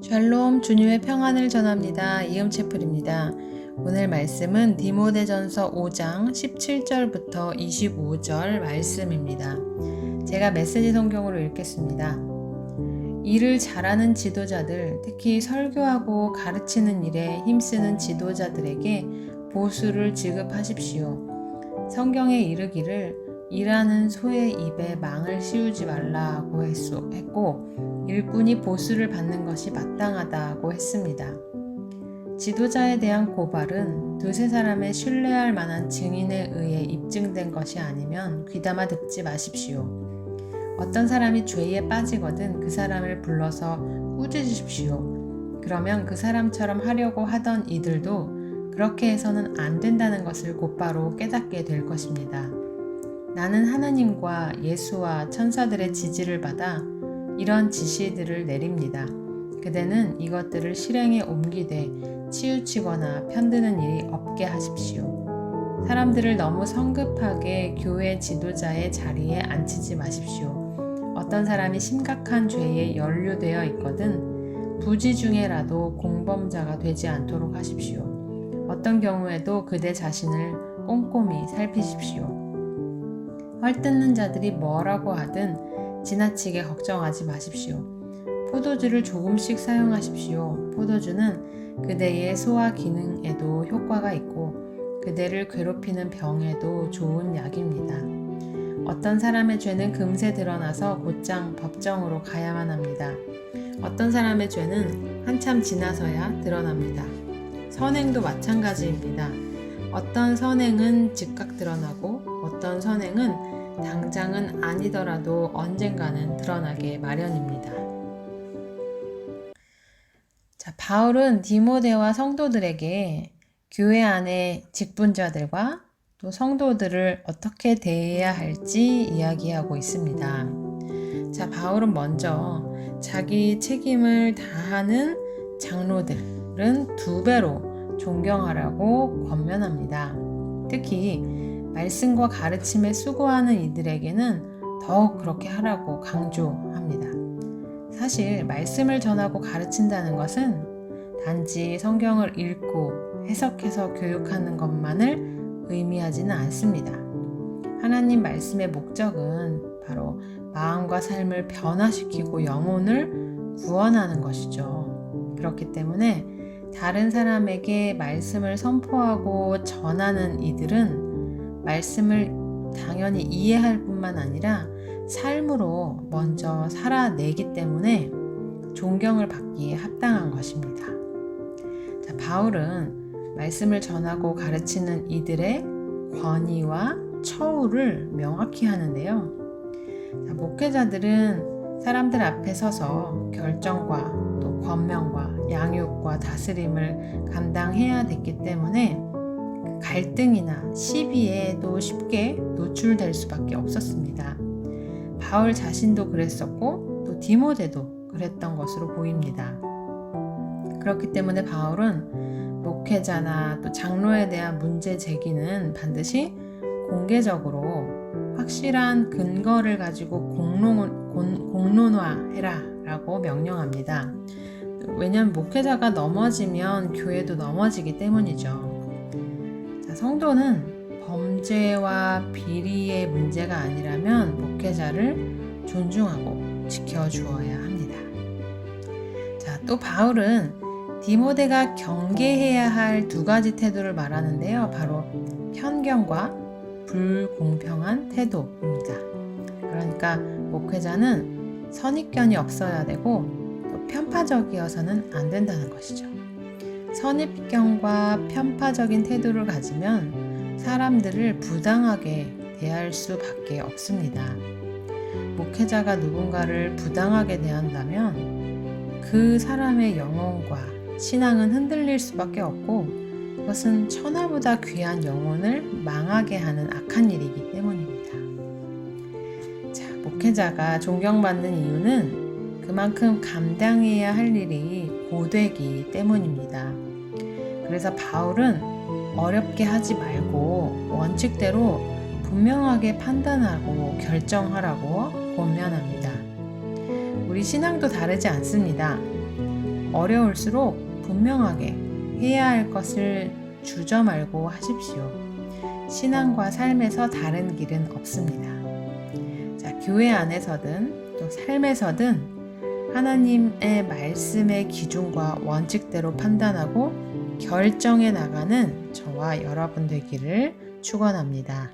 샬롬, 주님의 평안을 전합니다. 이음채플입니다. 오늘 말씀은 디모데전서 5장 17절부터 25절 말씀입니다. 제가 메시지 성경으로 읽겠습니다. 일을 잘하는 지도자들, 특히 설교하고 가르치는 일에 힘쓰는 지도자들에게 보수를 지급하십시오. 성경에 이르기를 일하는 소의 입에 망을 씌우지 말라고 했고 일꾼이 보수를 받는 것이 마땅하다고 했습니다. 지도자에 대한 고발은 두세 사람의 신뢰할 만한 증인에 의해 입증된 것이 아니면 귀담아 듣지 마십시오. 어떤 사람이 죄에 빠지거든 그 사람을 불러서 꾸짖으십시오. 그러면 그 사람처럼 하려고 하던 이들도 그렇게 해서는 안 된다는 것을 곧바로 깨닫게 될 것입니다. 나는 하나님과 예수와 천사들의 지지를 받아 이런 지시들을 내립니다. 그대는 이것들을 실행에 옮기되 치우치거나 편드는 일이 없게 하십시오. 사람들을 너무 성급하게 교회 지도자의 자리에 앉히지 마십시오. 어떤 사람이 심각한 죄에 연루되어 있거든 부지 중에라도 공범자가 되지 않도록 하십시오. 어떤 경우에도 그대 자신을 꼼꼼히 살피십시오. 헐뜯는 자들이 뭐라고 하든 지나치게 걱정하지 마십시오. 포도주를 조금씩 사용하십시오. 포도주는 그대의 소화 기능에도 효과가 있고 그대를 괴롭히는 병에도 좋은 약입니다. 어떤 사람의 죄는 금세 드러나서 곧장 법정으로 가야만 합니다. 어떤 사람의 죄는 한참 지나서야 드러납니다. 선행도 마찬가지입니다. 어떤 선행은 즉각 드러나고 어떤 선행은 당장은 아니더라도 언젠가는 드러나게 마련입니다. 바울은 디모데와 성도들에게 교회 안의 직분자들과 또 성도들을 어떻게 대해야 할지 이야기하고 있습니다. 바울은 먼저 자기 책임을 다하는 장로들은 2배로 존경하라고 권면합니다. 특히 말씀과 가르침에 수고하는 이들에게는 더욱 그렇게 하라고 강조합니다. 사실 말씀을 전하고 가르친다는 것은 단지 성경을 읽고 해석해서 교육하는 것만을 의미하지는 않습니다. 하나님 말씀의 목적은 바로 마음과 삶을 변화시키고 영혼을 구원하는 것이죠. 그렇기 때문에 다른 사람에게 말씀을 선포하고 전하는 이들은 말씀을 당연히 이해할 뿐만 아니라 삶으로 먼저 살아내기 때문에 존경을 받기에 합당한 것입니다. 바울은 말씀을 전하고 가르치는 이들의 권위와 처우를 명확히 하는데요. 목회자들은 사람들 앞에 서서 결정과 또 권명과 양육과 다스림을 감당해야 됐기 때문에 갈등이나 시비에도 쉽게 노출될 수밖에 없었습니다. 바울 자신도 그랬었고 또 디모데도 그랬던 것으로 보입니다. 그렇기 때문에 바울은 목회자나 또 장로에 대한 문제 제기는 반드시 공개적으로 확실한 근거를 가지고 공론화해라 라고 명령합니다. 왜냐하면 목회자가 넘어지면 교회도 넘어지기 때문이죠. 성도는 범죄와 비리의 문제가 아니라면 목회자를 존중하고 지켜주어야 합니다. 또 바울은 디모데가 경계해야 할 2가지 태도를 말하는데요. 바로 편견과 불공평한 태도입니다. 그러니까 목회자는 선입견이 없어야 되고 또 편파적이어서는 안 된다는 것이죠. 선입견과 편파적인 태도를 가지면 사람들을 부당하게 대할 수밖에 없습니다. 목회자가 누군가를 부당하게 대한다면 그 사람의 영혼과 신앙은 흔들릴 수밖에 없고 그것은 천하보다 귀한 영혼을 망하게 하는 악한 일이기 때문입니다. 목회자가 존경받는 이유는 그만큼 감당해야 할 일이 고되기 때문입니다. 그래서 바울은 어렵게 하지 말고 원칙대로 분명하게 판단하고 결정하라고 권면합니다. 우리 신앙도 다르지 않습니다. 어려울수록 분명하게 해야 할 것을 주저 말고 하십시오. 신앙과 삶에서 다른 길은 없습니다. 자, 교회 안에서든 또 삶에서든 하나님의 말씀의 기준과 원칙대로 판단하고 결정해 나가는 저와 여러분 되기를 축원합니다.